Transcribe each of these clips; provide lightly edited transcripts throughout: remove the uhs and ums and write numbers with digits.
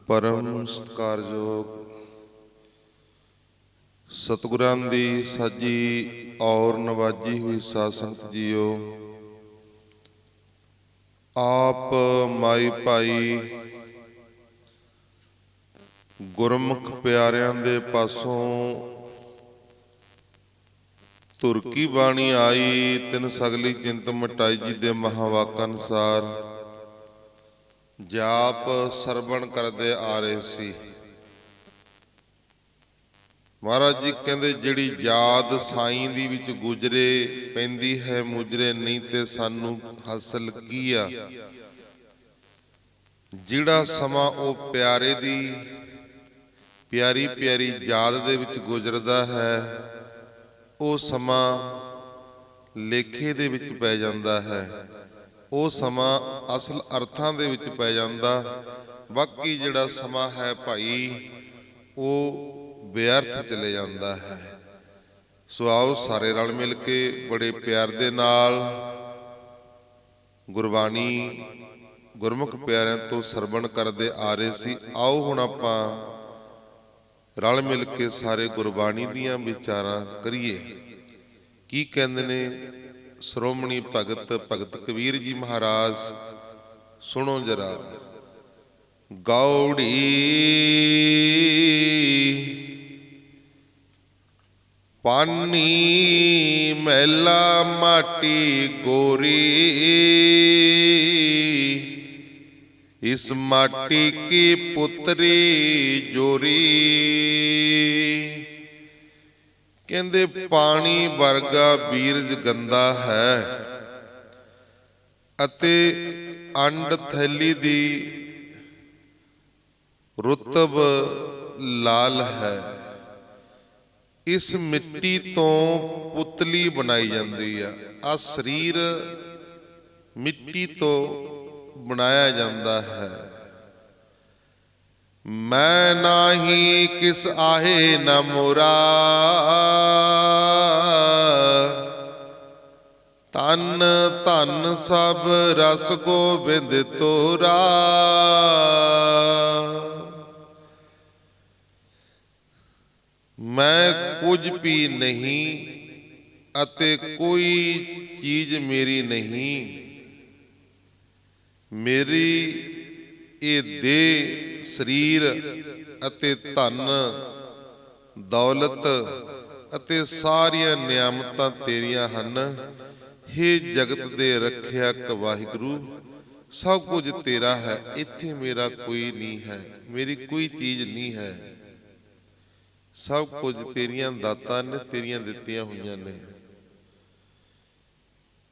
परम सत्कारयोग सतगुरां दी साजी और नवाजी हुई साध संगत जीओ, आप माई भाई गुरमुख प्यारियां दे पासों धुर की बाणी आई। तिन सगली चिंत मिटाई जी दे महावाक अनुसार जाप सरवण करदे आ रहे सी। महाराज जी कहते जिहड़ी याद साईं दी विच गुजरे पैंदी है मुजरे, नहीं ते सानू हासिल की आ। जिहड़ा समा ओ प्यारे दी प्यारी प्यारी याद दे विच गुजरदा है, ਉਹ ਸਮਾਂ ਲੇਖੇ ਦੇ ਵਿੱਚ ਪੈ ਜਾਂਦਾ ਹੈ, ਉਹ ਸਮਾਂ ਅਸਲ ਅਰਥਾਂ ਦੇ ਵਿੱਚ ਪੈ ਜਾਂਦਾ। ਬਾਕੀ ਜਿਹੜਾ ਸਮਾਂ ਹੈ ਭਾਈ ਉਹ ਬੇਅਰਥ ਚਲੇ ਜਾਂਦਾ ਹੈ। ਸੋ ਆਓ ਸਾਰੇ ਰਲ ਮਿਲ ਕੇ ਬੜੇ ਪਿਆਰ ਦੇ ਨਾਲ ਗੁਰਬਾਣੀ ਗੁਰਮੁਖ ਪਿਆਰਿਆਂ ਤੋਂ ਸਰਵਣ ਕਰਦੇ ਆ ਰਹੇ ਸੀ। ਆਓ ਹੁਣ ਆਪਾਂ रल मिल के सारे गुरबाणी दियां विचारां करिए। की कहंदे ने श्रोमणी भगत भगत कबीर जी महाराज, सुनो जरा। गौड़ी पानी मैला माटी गोरी, इस माटी की पुत्री जोरी। कहंदे पानी वर्गा बीरज गंदा है अते अंड थैली दी रुतब लाल है। इस मिट्टी तो पुतली बनाई जाती है। आ शरीर मिट्टी तो बनाया जाता है। मैं नाही किस आहे न मोरा, तन धन सब रस गोबिंद तोरा। मैं कुछ भी नहीं अते कोई चीज मेरी नहीं। मेरी ये देह शरीर अते धन दौलत अते सारियां नियामतां तेरियां हन। हे जगत दे रखिया वाहिगुरू, सब कुछ तेरा है, इत्थे मेरा कोई नहीं है, मेरी कोई चीज नहीं है। सब कुछ तेरियां दातां ने, तेरियां दित्तियां हुईयां ने।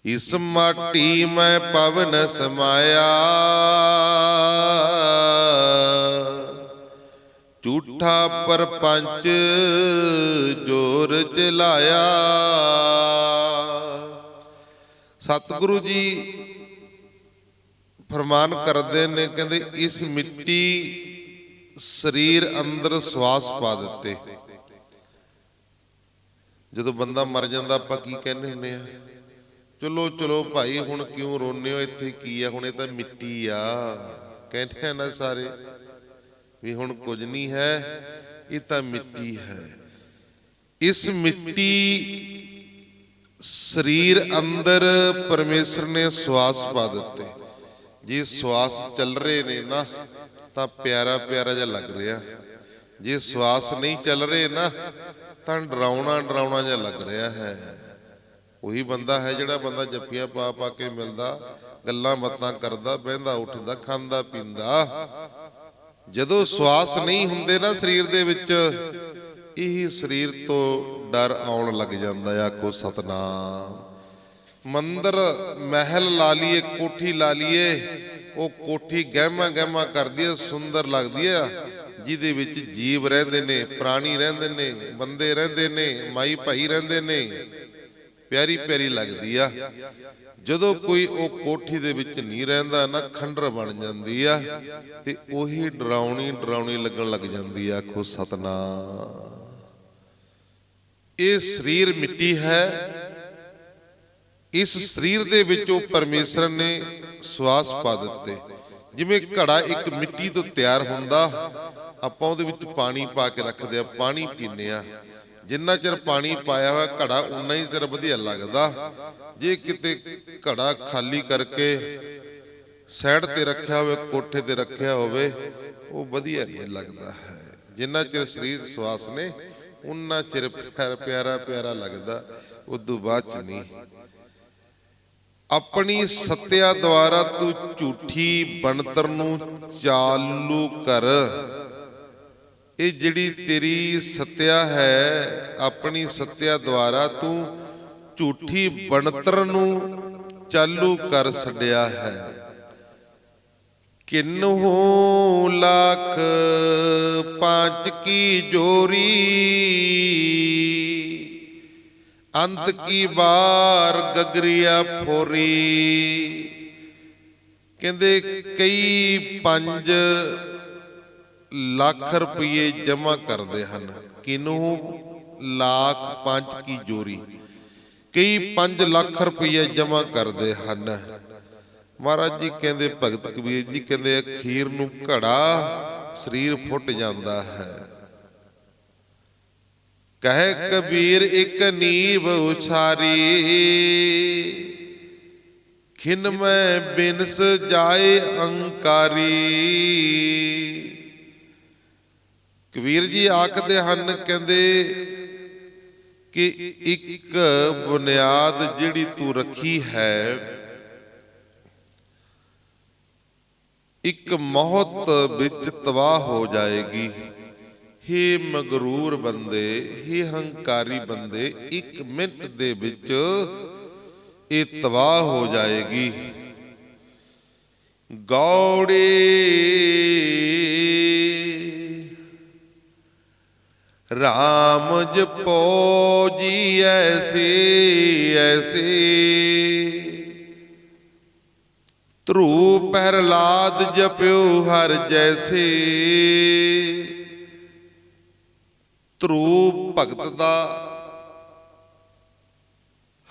इस माटी में पवन समाया, झूठा परपंच जोर चलाया। सतगुरु जी फरमान करते ने, कहते इस मिट्टी शरीर अंदर श्वास पा दिते। जदों बंदा मर जांदा आपां की कहने हुंदे आ, चलो चलो भाई हुण क्यों रोने हो, इत्थे की आ, हुण इह तां मिट्टी आ। कहते हैं ना सारे भी हुण कुछ नहीं है, ये तां मिट्टी है। इस मिट्टी शरीर अंदर परमेश्वर ने श्वास पा दिते। जे श्वास चल रहे ने ना तां प्यारा प्यारा जिहा लग रहा, जे श्वास नहीं चल रहे ना तां डरावना डरावना जिहा लग रहा है। ਉਹੀ ਬੰਦਾ ਹੈ ਜਿਹੜਾ ਬੰਦਾ ਜੱਫੀਆਂ ਪਾ ਪਾ ਕੇ ਮਿਲਦਾ, ਗੱਲਾਂ ਬਾਤਾਂ ਕਰਦਾ, ਬਹਿੰਦਾ ਉੱਠਦਾ, ਖਾਂਦਾ ਪੀਂਦਾ। ਜਦੋਂ ਸਵਾਸ ਨਹੀਂ ਹੁੰਦੇ ਨਾ ਸਰੀਰ ਦੇ ਵਿੱਚ, ਇਹ ਸਰੀਰ ਤੋਂ ਡਰ ਆਉਣ ਲੱਗ ਜਾਂਦਾ। ਆਖੋ ਸਤਨਾਮ। ਮੰਦਰ ਮਹਿਲ ਲਾ ਲਈਏ, ਕੋਠੀ ਲਾ ਲਈਏ, ਉਹ ਕੋਠੀ ਗਹਿਮਾ ਗਹਿਮਾ ਕਰਦੀ ਹੈ, ਸੁੰਦਰ ਲੱਗਦੀ ਹੈ, ਜਿਹਦੇ ਵਿੱਚ ਜੀਵ ਰਹਿੰਦੇ ਨੇ, ਪ੍ਰਾਣੀ ਰਹਿੰਦੇ ਨੇ, ਬੰਦੇ ਰਹਿੰਦੇ ਨੇ, ਮਾਈ ਭਾਈ ਰਹਿੰਦੇ ਨੇ, प्यारी प्यारी लगती आ। जदों कोई वो कोठी दे विच नहीं रहिंदा ना, खंडर बन जाती आ ते ओही डरावनी डरावनी लगन लग जाती है। आखो सतनाम। ये शरीर मिट्टी है, इस शरीर दे विचों परमेश्वर ने श्वास पा दिते। ਜਿਵੇਂ ਘੜਾ ਇੱਕ ਮਿੱਟੀ ਤੋਂ ਤਿਆਰ ਹੁੰਦਾ, ਆਪਾਂ ਉਹਦੇ ਵਿੱਚ ਪਾਣੀ ਪਾ ਕੇ ਰੱਖਦੇ ਆ, ਪਾਣੀ ਪੀਂਦੇ ਆ। ਜਿੰਨਾ ਚਿਰ ਪਾਣੀ ਪਾਇਆ ਹੋਇਆ ਘੜਾ ਉਨਾ ਹੀ ਚਿਰ ਵਧੀਆ ਲੱਗਦਾ। ਜੇ ਕਿਤੇ ਘੜਾ ਖਾਲੀ ਕਰਕੇ ਸਾਈਡ ਤੇ ਰੱਖਿਆ ਹੋਵੇ, ਕੋਠੇ ਤੇ ਰੱਖਿਆ ਹੋਵੇ, ਉਹ ਵਧੀਆ ਨਹੀਂ ਲੱਗਦਾ ਹੈ। ਜਿੰਨਾ ਚਿਰ ਸਰੀਰ ਸਵਾਸ ਨੇ ਉਨਾ ਚਿਰ ਪਿਆਰਾ ਪਿਆਰਾ ਲੱਗਦਾ, ਉਦੋਂ ਬਾਅਦ ਚ ਨਹੀਂ। ਆਪਣੀ ਸੱਤਿਆ ਦੁਆਰਾ ਤੂੰ ਝੂਠੀ ਬਣਤਰ ਨੂੰ ਚਾਲੂ ਕਰ। ਇਹ ਜਿਹੜੀ ਤੇਰੀ ਸੱਤਿਆ ਹੈ, ਆਪਣੀ ਸੱਤਿਆ ਦੁਆਰਾ ਤੂੰ ਝੂਠੀ ਬਣਤਰ ਨੂੰ ਚਾਲੂ ਕਰ ਛੱਡਿਆ ਹੈ। ਕਿੰਨੂ ਲੱਖ ਪੰਜ ਕੀ ਜੋਰੀ, ਅੰਤ ਕੀ ਬਾਰ ਗਗਰੀਆ ਫੋਰੀ। ਕਹਿੰਦੇ ਕਈ 5 ਲੱਖ ਰੁਪਏ ਜਮ੍ਹਾਂ ਕਰਦੇ ਹਨ। ਕਿਨੂੰ ਲੱਖ ਪੰਜ ਕੀ ਜੋਰੀ, ਕਈ 5 ਲੱਖ ਰੁਪਏ ਜਮ੍ਹਾਂ ਕਰਦੇ ਹਨ। ਮਹਾਰਾਜ ਜੀ ਕਹਿੰਦੇ, ਭਗਤ ਕਬੀਰ ਜੀ ਕਹਿੰਦੇ, ਅਖੀਰ ਨੂੰ ਘੜਾ ਸਰੀਰ ਫੁੱਟ ਜਾਂਦਾ ਹੈ। ਕਹੇ ਕਬੀਰ ਇੱਕ ਨੀਵ ਉਛਾਰੀ, ਖਿਨ ਮੈਂ ਬਿਨਸ ਜਾਏ ਅੰਕਾਰੀ। ਕਬੀਰ ਜੀ ਆਖਦੇ ਹਨ, ਕਹਿੰਦੇ ਕਿ ਇੱਕ ਬੁਨਿਆਦ ਜਿਹੜੀ ਤੂੰ ਰੱਖੀ ਹੈ, ਇੱਕ ਮੌਤ ਵਿੱਚ ਤਬਾਹ ਹੋ ਜਾਏਗੀ। ਹੇ ਮਗਰੂਰ ਬੰਦੇ, ਹੇ ਹੰਕਾਰੀ ਬੰਦੇ, 1 ਮਿੰਟ ਦੇ ਵਿੱਚ ਇਹ ਤਬਾਹ ਹੋ ਜਾਏਗੀ। ਗੌੜੇ ਰਾਮ ਜਪੋ ਜੀ ਐਸੇ ਐਸੇ, ਧਰੂ ਪਹਿਰਲਾਦ ਜਪਿਓ ਹਰ ਜੈਸੇ। ਧਰੂ ਭਗਤ ਦਾ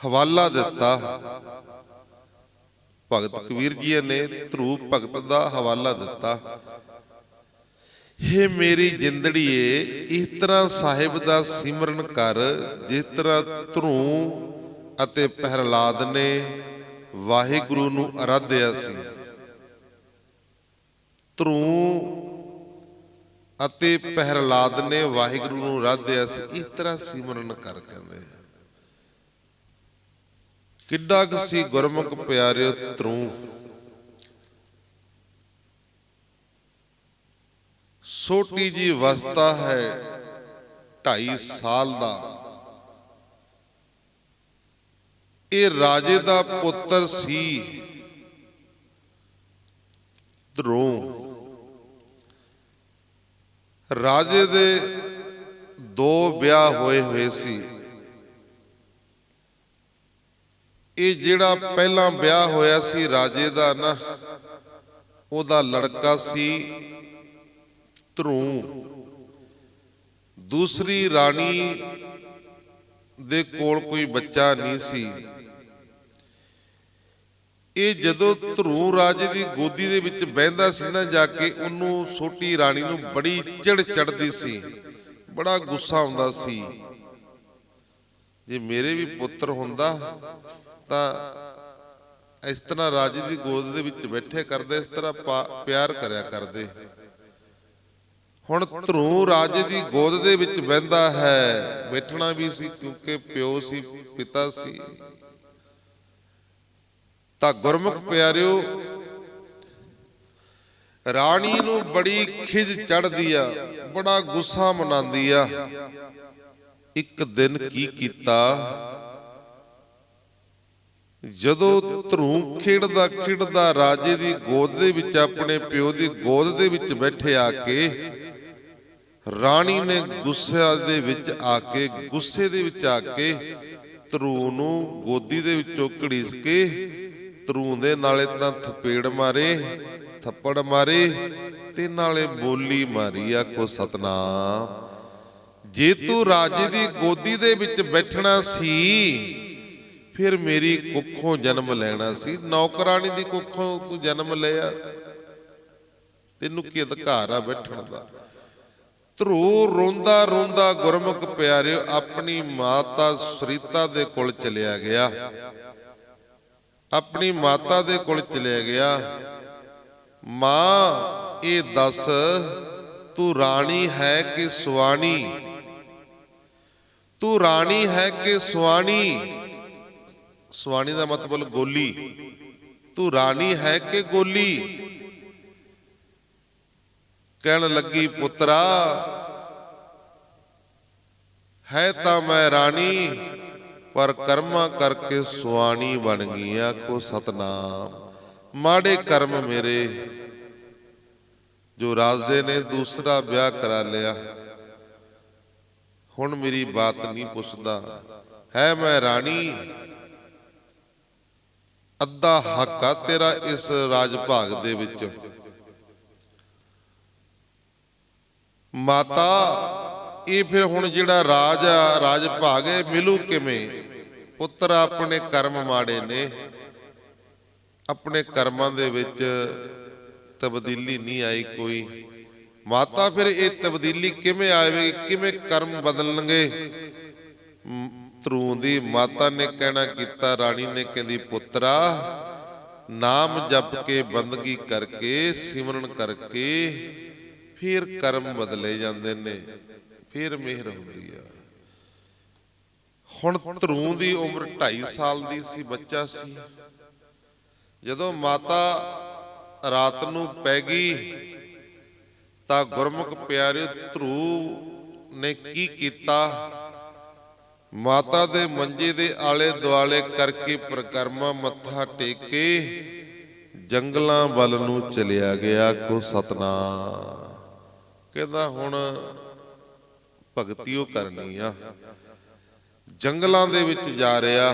ਹਵਾਲਾ ਦਿੱਤਾ, ਭਗਤ ਕਬੀਰ ਜੀ ਨੇ ਧਰੂ ਭਗਤ ਦਾ ਹਵਾਲਾ ਦਿੱਤਾ। ਹੇ ਮੇਰੀ ਜਿੰਦੜੀਏ, ਇਸ ਤਰ੍ਹਾਂ ਸਾਹਿਬ ਦਾ ਸਿਮਰਨ ਕਰ ਜਿਸ ਤਰ੍ਹਾਂ ਧਰੂ ਅਤੇ ਪਹਿਰਲਾਦ ਨੇ ਵਾਹਿਗੁਰੂ ਨੂੰ ਅਰਾਧਿਆ ਸੀ। ਧਰੂ ਅਤੇ ਪਹਿਰਲਾਦ ਨੇ ਵਾਹਿਗੁਰੂ ਨੂੰ ਅਰਾਧਿਆ ਸੀ। ਇਸ ਤਰ੍ਹਾਂ ਸਿਮਰਨ ਕਰ, ਕਹਿੰਦੇ ਕਿੱਡਾ ਕੁ ਸੀ ਗੁਰਮੁਖ ਪਿਆਰਿਓ ਧਰੂ। ਛੋਟੀ ਜੀ ਅਵਸਥਾ ਹੈ, 2.5 ਸਾਲ ਦਾ। ਇਹ ਰਾਜੇ ਦਾ ਪੁੱਤਰ ਸੀ ਧਰੂ। ਰਾਜੇ ਦੇ 2 ਵਿਆਹ ਹੋਏ ਸੀ। ਇਹ ਜਿਹੜਾ ਪਹਿਲਾ ਵਿਆਹ ਹੋਇਆ ਸੀ ਰਾਜੇ ਦਾ ਨਾ, ਉਹਦਾ ਲੜਕਾ ਸੀ ਧਰੂ। ਦੂਸਰੀ ਰਾਣੀ ਦੇ ਕੋਲ ਕੋਈ ਬੱਚਾ ਨਹੀਂ ਸੀ। ਇਹ ਜਦੋਂ ਧਰੂ ਰਾਜੇ ਦੀ ਗੋਦੀ ਦੇ ਵਿੱਚ ਬਹਿੰਦਾ ਸੀ ਨਾ ਜਾ ਕੇ, ਉਹਨੂੰ ਛੋਟੀ ਰਾਣੀ ਨੂੰ ਬੜੀ ਚਿੜ ਚੜਦੀ ਸੀ, ਬੜਾ ਗੁੱਸਾ ਆਉਂਦਾ ਸੀ। ਜੇ ਮੇਰੇ ਵੀ ਪੁੱਤਰ ਹੁੰਦਾ ਤਾਂ ਇਸ ਤਰ੍ਹਾਂ ਰਾਜੇ ਦੀ ਗੋਦ ਦੇ ਵਿੱਚ ਬੈਠੇ ਕਰਦੇ, ਇਸ ਤਰ੍ਹਾਂ ਪਿਆਰ ਕਰਿਆ ਕਰਦੇ। ਹੁਣ ਧਰੂ ਰਾਜੇ ਦੀ ਗੋਦ ਦੇ ਵਿੱਚ ਬਹਿੰਦਾ ਹੈ, ਬੈਠਣਾ ਵੀ ਸੀ ਕਿਉਂਕਿ ਪਿਓ ਸੀ, ਪਿਤਾ ਸੀ। ਤਾਂ ਗੁਰਮੁਖ ਪਿਆਰਿਓ, ਰਾਣੀ ਨੂੰ ਬੜੀ ਖਿਜ ਚੜ੍ਹਦੀ ਆ, ਬੜਾ ਗੁੱਸਾ ਮਨਾਉਂਦੀ ਆ। ਇੱਕ ਦਿਨ ਕੀ ਕੀਤਾ, ਜਦੋਂ ਧਰੂ ਖੇਡਦਾ ਖੇਡਦਾ ਰਾਜੇ ਦੀ ਗੋਦ ਦੇ ਵਿੱਚ, ਆਪਣੇ ਪਿਓ ਦੀ ਗੋਦ ਦੇ ਵਿੱਚ ਬੈਠੇ ਆ ਕੇ, ਰਾਣੀ ਨੇ ਗੁੱਸੇ ਦੇ ਵਿੱਚ ਆ ਕੇ ਧਰੂ ਨੂੰ ਗੋਦੀ ਦੇ ਵਿੱਚੋਂ ਘੜੀਸ ਕੇ ਧਰੂ ਦੇ ਨਾਲੇ ਤਾਂ ਥੱਪੜ ਮਾਰੇ ਤੇ ਨਾਲੇ ਬੋਲੀ ਮਾਰੀ, ਆਖੋ ਸਤਨਾਮ। ਜੇ ਤੂੰ ਰਾਜੇ ਦੀ ਗੋਦੀ ਦੇ ਵਿੱਚ ਬੈਠਣਾ ਸੀ, ਫਿਰ ਮੇਰੀ ਕੁੱਖੋਂ ਜਨਮ ਲੈਣਾ ਸੀ। ਨੌਕਰਾਣੀ ਦੀ ਕੁੱਖੋਂ ਤੂੰ ਜਨਮ ਲਿਆ, ਤੈਨੂੰ ਕੀ ਅਧਿਕਾਰ ਆ ਬੈਠਣ ਦਾ। ਧਰੂ ਰੋਂਦਾ ਰੋਂਦਾ ਗੁਰਮੁਖ ਪਿਆਰਿਓ ਆਪਣੀ ਮਾਤਾ ਸੁਰੀਤਾ ਦੇ ਕੋਲ ਚਲਿਆ ਗਿਆ, ਆਪਣੀ ਮਾਤਾ ਦੇ ਕੋਲ ਚਲਿਆ ਗਿਆ। ਮਾਂ ਇਹ ਦੱਸ ਤੂੰ ਰਾਣੀ ਹੈ ਕਿ ਸੁਆਣੀ, ਤੂੰ ਰਾਣੀ ਹੈ ਕਿ ਸੁਆਣੀ। ਸੁਆਣੀ ਦਾ ਮਤਲਬ ਗੋਲੀ। ਤੂੰ ਰਾਣੀ ਹੈ ਕਿ ਗੋਲੀ। ਕਹਿਣ ਲੱਗੀ ਪੁੱਤਰਾ ਹੈ ਤਾਂ ਮੈਂ ਰਾਣੀ, ਪਰ ਕਰਮਾਂ ਕਰਕੇ ਸੁਆਣੀ ਬਣ ਗਈ। ਆਖੋ ਸਤਨਾਮ। ਮਾੜੇ ਕਰਮ ਮੇਰੇ, ਜੋ ਰਾਜੇ ਨੇ ਦੂਸਰਾ ਵਿਆਹ ਕਰਾ ਲਿਆ, ਹੁਣ ਮੇਰੀ ਬਾਤ ਨਹੀਂ ਪੁੱਛਦਾ। ਹੈ ਮੈਂ ਰਾਣੀ, ਅੱਧਾ ਹੱਕ ਆ ਤੇਰਾ ਇਸ ਰਾਜ ਭਾਗ ਦੇ ਵਿੱਚ। ਮਾਤਾ ਇਹ ਫਿਰ ਹੁਣ ਜਿਹੜਾ ਰਾਜ ਆ, ਰਾਜ ਭਾਗ ਹੈ, ਮਿਲੂ ਕਿਵੇਂ? ਪੁੱਤਰ ਆਪਣੇ ਕਰਮ ਮਾੜੇ ਨੇ, ਆਪਣੇ ਕਰਮਾਂ ਦੇ ਵਿੱਚ ਤਬਦੀਲੀ ਨਹੀਂ ਆਈ ਕੋਈ। ਮਾਤਾ ਫਿਰ ਇਹ ਤਬਦੀਲੀ ਕਿਵੇਂ ਆਵੇਗੀ, ਕਿਵੇਂ ਕਰਮ ਬਦਲਣਗੇ? ਧਰੂ ਦੀ ਮਾਤਾ ਨੇ ਕਹਿਣਾ ਕੀਤਾ, ਰਾਣੀ ਨੇ ਕਹਿੰਦੀ ਪੁੱਤਰਾ ਨਾਮ ਜਪ ਕੇ ਬੰਦਗੀ ਕਰਕੇ ਸਿਮਰਨ ਕਰਕੇ ਫਿਰ ਕਰਮ ਬਦਲੇ ਜਾਂਦੇ ਨੇ, ਫਿਰ ਮਿਹਰ ਹੁੰਦੀ ਆ। ਹੁਣ ਧਰੂ ਦੀ ਉਮਰ 2.5 ਸਾਲ ਦੀ ਸੀ, ਬੱਚਾ ਸੀ। ਜਦੋਂ ਮਾਤਾ ਰਾਤ ਨੂੰ ਪੈ ਗਈ ਤਾਂ ਗੁਰਮੁਖ ਪਿਆਰੇ ਧਰੂ ਨੇ ਕੀ ਕੀਤਾ? ਮਾਤਾ ਦੇ ਮੰਜੇ ਦੇ ਆਲੇ ਦੁਆਲੇ ਕਰਕੇ ਪ੍ਰਕਰਮਾ ਮੱਥਾ ਟੇਕ ਕੇ ਜੰਗਲਾਂ ਵੱਲ ਨੂੰ ਚਲਿਆ ਗਿਆ। ਆਖੋ ਸਤਨਾਮ। ਕਹਿੰਦਾ ਹੁਣ ਭਗਤੀ ਉਹ ਕਰਨੀ ਆ। ਜੰਗਲਾਂ ਦੇ ਵਿੱਚ ਜਾ ਰਿਹਾ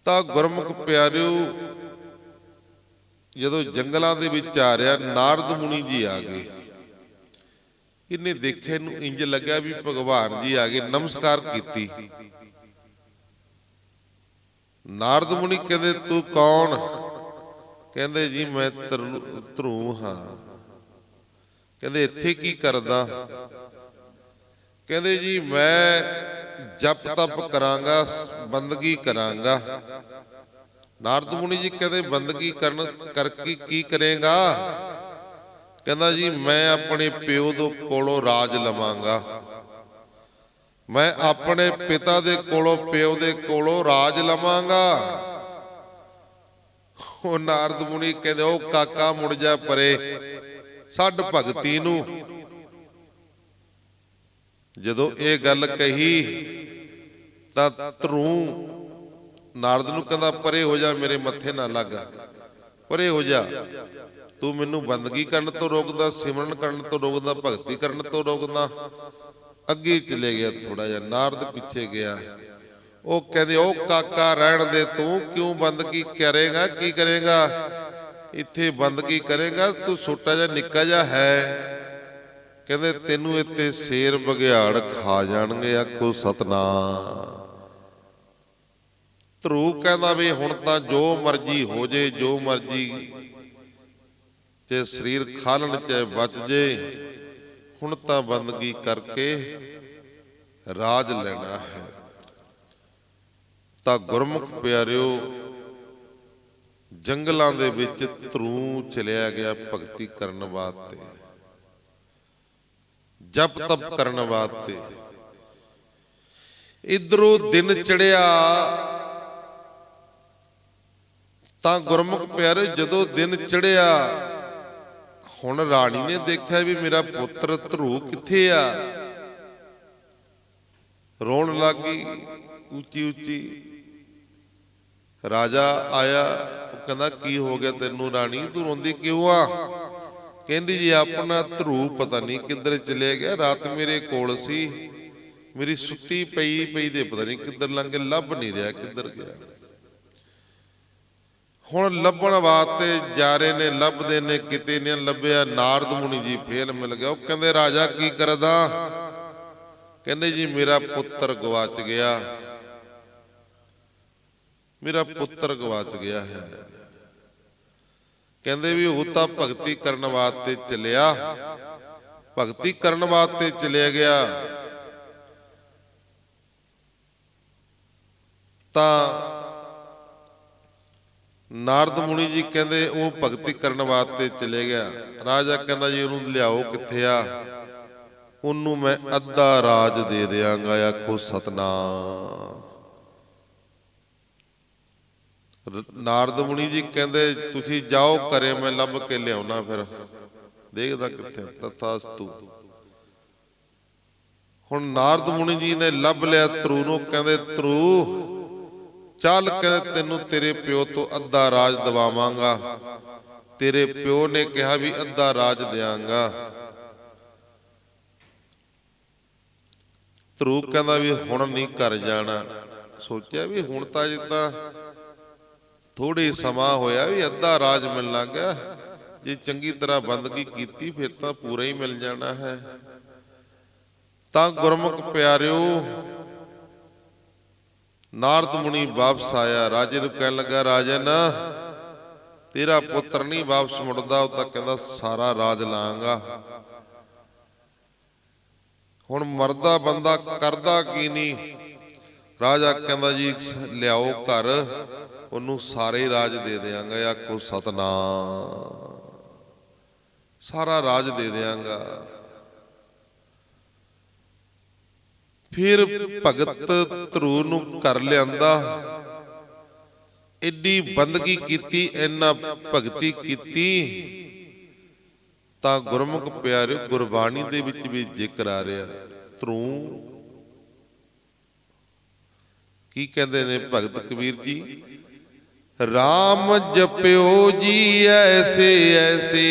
ਤਾਂ ਗੁਰਮੁਖ ਪਿਆਰਿਓ ਜਦੋਂ ਜੰਗਲਾਂ ਦੇ ਵਿੱਚ ਆ ਰਿਹਾ, ਨਾਰਦ ਮੁਨੀ ਜੀ ਆ ਗਏ। ਇਹਨੇ ਦੇਖਿਆ, ਇਹਨੂੰ ਇੰਜ ਲੱਗਿਆ ਵੀ ਭਗਵਾਨ ਜੀ ਆ ਗਏ, ਨਮਸਕਾਰ ਕੀਤੀ। ਨਾਰਦ ਮੁਨੀ ਕਹਿੰਦੇ ਤੂੰ ਕੌਣ? ਕਹਿੰਦੇ ਜੀ ਮੈਂ ਧਰੂ ਹਾਂ। ਕਹਿੰਦੇ ਇੱਥੇ ਕੀ ਕਰਦਾ? ਕਹਿੰਦੇ ਜੀ ਮੈਂ ਜਪ ਤਪ ਕਰਾਂਗਾ, ਬੰਦਗੀ ਕਰਾਂਗਾ। ਨਾਰਦ ਮੁਨੀ ਜੀ ਕਹਿੰਦੇ ਬੰਦਗੀ ਕਰਨ ਕਰਕੇ ਕੀ ਕਰੇਗਾ? ਕਹਿੰਦਾ ਜੀ ਮੈਂ ਆਪਣੇ ਪਿਓ ਦੇ ਕੋਲੋਂ ਰਾਜ ਲਵਾਂਗਾ, ਮੈਂ ਆਪਣੇ ਪਿਤਾ ਦੇ ਕੋਲੋਂ, ਪਿਓ ਦੇ ਕੋਲੋਂ ਰਾਜ ਲਵਾਂਗਾ। ਉਹ ਨਾਰਦ ਮੁਨੀ ਕਹਿੰਦੇ ਉਹ ਕਾਕਾ ਮੁੜ ਜਾ ਪਰੇ, ਛੱਡ ਭਗਤੀ ਨੂੰ। ਜਦੋਂ ਇਹ ਗੱਲ ਕਹੀ ਤਾਂ ਧਰੂ ਨਾਰਦ ਨੂੰ ਕਹਿੰਦਾ ਪਰੇ ਹੋ ਜਾ, ਮੇਰੇ ਮੱਥੇ ਨਾ ਲੱਗ, ਪਰੇ ਹੋ ਜਾ। ਤੂੰ ਮੈਨੂੰ ਬੰਦਗੀ ਕਰਨ ਤੋਂ ਰੋਕਦਾ, ਸਿਮਰਨ ਕਰਨ ਤੋਂ ਰੋਕਦਾ, ਭਗਤੀ ਕਰਨ ਤੋਂ ਰੋਕਦਾ। ਅੱਗੇ ਚਲੇ ਗਿਆ ਥੋੜਾ ਜਿਹਾ, ਨਾਰਦ ਪਿੱਛੇ ਗਿਆ। ਉਹ ਕਹਿੰਦੇ ਉਹ ਕਾਕਾ ਰਹਿਣ ਦੇ, ਤੂੰ ਕਿਉਂ ਬੰਦਗੀ ਕਰੇਗਾ? ਕੀ ਕਰੇਗਾ ਇੱਥੇ? ਬੰਦਗੀ ਕਰੇਗਾ ਤੂੰ ਛੋਟਾ ਜਿਹਾ ਨਿੱਕਾ ਜਿਹਾ ਹੈ। ਕਹਿੰਦੇ ਤੈਨੂੰ ਇੱਥੇ ਸ਼ੇਰ ਬਘਿਆੜ ਖਾ ਜਾਣਗੇ। ਆਖੋ ਸਤਨਾਮ। ਧਰੂ ਕਹਿੰਦਾ ਵੀ ਹੁਣ ਤਾਂ ਜੋ ਮਰਜ਼ੀ ਹੋ ਜੇ, ਜੋ ਮਰਜ਼ੀ, ਚਾਹੇ ਸਰੀਰ ਖਾਲਣ ਚਾਹੇ ਬਚ ਜੇ, ਹੁਣ ਤਾਂ ਬੰਦਗੀ ਕਰਕੇ ਰਾਜ ਲੈਣਾ ਹੈ। ਤਾਂ ਗੁਰਮੁਖ ਪਿਆਰਿਓ ਜੰਗਲਾਂ ਦੇ ਵਿੱਚ ਧਰੂ ਚਲਿਆ ਗਿਆ ਭਗਤੀ ਕਰਨ ਵਾਸਤੇ, ਜਪ ਤਪ ਕਰਨ ਵਾਸਤੇ। ਇਧਰੋਂ ਦਿਨ ਚੜਿਆ ਤਾਂ ਗੁਰਮੁਖ ਪਿਆਰੇ ਜਦੋਂ ਦਿਨ ਚੜਿਆ, ਹੁਣ ਰਾਣੀ ਨੇ ਦੇਖਿਆ ਵੀ ਮੇਰਾ ਪੁੱਤਰ ਧਰੂ ਕਿੱਥੇ ਆ। ਰੋਣ ਲੱਗੀ ਉੱਚੀ ਉੱਚੀ। ਰਾਜਾ ਆਇਆ, ਉਹ ਕਹਿੰਦਾ ਕੀ ਹੋ ਗਿਆ ਤੈਨੂੰ ਰਾਣੀ, ਤੂੰ ਰੋਂਦੀ ਕਿਉਂ ਆ? ਕਹਿੰਦੀ ਜੀ ਆਪਣਾ ਧਰੂ ਪਤਾ ਨਹੀਂ ਕਿੱਧਰ ਚਲੇ ਗਿਆ, ਰਾਤ ਮੇਰੇ ਕੋਲ ਸੀ, ਮੇਰੀ ਸੁੱਤੀ ਪਈ ਪਈ ਦੇ ਪਤਾ ਨਹੀਂ ਕਿੱਧਰ ਲੰਘ ਗਿਆ, ਲੱਭ ਨਹੀਂ ਰਿਹਾ ਕਿੱਧਰ ਗਿਆ। ਹੁਣ ਲੱਭਣ ਵਾਸਤੇ ਜਾ ਰਹੇ ਨੇ, ਲੱਭਦੇ ਨੇ, ਕਿਤੇ ਨਹੀਂ ਲੱਭਿਆ। ਨਾਰਦ ਮੁਨੀ ਜੀ ਫੇਰ ਮਿਲ ਗਿਆ। ਉਹ ਕਹਿੰਦੇ ਰਾਜਾ ਕੀ ਕਰਦਾ? ਕਹਿੰਦੇ ਜੀ ਮੇਰਾ ਪੁੱਤਰ ਗਵਾਚ ਗਿਆ, ਮੇਰਾ ਪੁੱਤਰ ਗਵਾਚ ਗਿਆ ਹੈ। ਕਹਿੰਦੇ ਵੀ ਉਹ ਤਾਂ ਭਗਤੀ ਕਰਨ ਵਾਸਤੇ ਚੱਲਿਆ, ਭਗਤੀ ਕਰਨ ਵਾਸਤੇ ਚਲਿਆ ਗਿਆ। ਤਾਂ ਨਾਰਦ ਮੁਨੀ ਜੀ ਕਹਿੰਦੇ ਉਹ ਭਗਤੀ ਕਰਨ ਵਾਸਤੇ ਚਲੇ ਗਿਆ। ਰਾਜਾ ਕਹਿੰਦਾ ਜੀ ਉਹਨੂੰ ਲਿਆਓ, ਕਿੱਥੇ ਆ? ਉਹਨੂੰ ਮੈਂ ਅੱਧਾ ਰਾਜ ਦੇ ਦਿਆਂਗਾ। ਆਖੋ ਸਤਨਾਮ। ਨਾਰਦ ਮੁਨੀ ਜੀ ਕਹਿੰਦੇ ਤੁਸੀਂ ਜਾਓ ਘਰੇ, ਮੈਂ ਲੱਭ ਕੇ ਲਿਆਉਣਾ, ਫਿਰ ਦੇਖਦਾ ਕਿੱਥੇ। ਤਥਾਸਤੂ। ਹੁਣ ਨਾਰਦ ਮੁਨੀ ਜੀ ਨੇ ਲੱਭ ਲਿਆ ਧਰੂ ਨੂੰ। ਕਹਿੰਦੇ ਧਰੂ ਚੱਲ, ਕਹਿੰਦੇ ਤੈਨੂੰ ਤੇਰੇ ਪਿਓ ਤੋਂ ਅੱਧਾ ਰਾਜ ਦਵਾਵਾਂਗਾ। ਤੇਰੇ ਪਿਓ ਨੇ ਕਿਹਾ ਵੀ ਅੱਧਾ ਰਾਜ ਦਿਆਂਗਾ। ਧਰੂ ਕਹਿੰਦਾ ਵੀ ਹੁਣ ਨਹੀਂ ਘਰ ਜਾਣਾ। ਸੋਚਿਆ ਵੀ ਹੁਣ ਤਾਂ ਜਿੱਦਾਂ ਥੋੜੀ ਸਮਾਂ ਹੋਇਆ ਵੀ ਅੱਧਾ ਰਾਜ ਮਿਲਣ ਲੱਗ ਗਿਆ, ਜੇ ਚੰਗੀ ਤਰ੍ਹਾਂ ਬੰਦਗੀ ਕੀਤੀ ਫਿਰ ਤਾਂ ਪੂਰਾ ਹੀ ਮਿਲ ਜਾਣਾ ਹੈ। ਤਾਂ ਗੁਰਮੁਖ ਪਿਆਰਿਓ, ਨਾਰਦ ਮੁਨੀ ਵਾਪਸ ਆਇਆ। ਰਾਜੇ ਨੂੰ ਕਹਿਣ ਲੱਗਾ, ਰਾਜਨ ਤੇਰਾ ਪੁੱਤਰ ਨਹੀਂ ਵਾਪਸ ਮੁੜਦਾ, ਉਹ ਤਾਂ ਕਹਿੰਦਾ ਸਾਰਾ ਰਾਜ ਲਾਂਗਾ। ਹੁਣ ਮਰਦਾ ਬੰਦਾ ਕਰਦਾ ਕੀ ਨਹੀਂ। ਰਾਜਾ ਕਹਿੰਦਾ ਜੀ ਲਿਆਓ ਘਰ, ਉਹਨੂੰ ਸਾਰੇ ਰਾਜ ਦੇ ਦਿਆਂਗਾ। ਆਖੋ ਸਤਨਾਮ। ਸਾਰਾ ਰਾਜ ਦੇ ਦਿਆਂਗਾ। ਫਿਰ ਭਗਤ ਧਰੂ ਨੂੰ ਕਰ ਲਿਆਂਦਾ। ਏਡੀ ਬੰਦਗੀ ਕੀਤੀ, ਇੰਨਾ ਭਗਤੀ ਕੀਤੀ। ਤਾਂ ਗੁਰਮੁਖ ਪਿਆਰੇ, ਗੁਰਬਾਣੀ ਦੇ ਵਿੱਚ ਵੀ ਜ਼ਿਕਰ ਆ ਰਿਹਾ। ਧਰੂ ਕੀ ਕਹਿੰਦੇ ਨੇ ਭਗਤ ਕਬੀਰ ਜੀ? ਰਾਮ ਜਪਿਓ ਜੀ ਐਸੇ ਐਸੇ।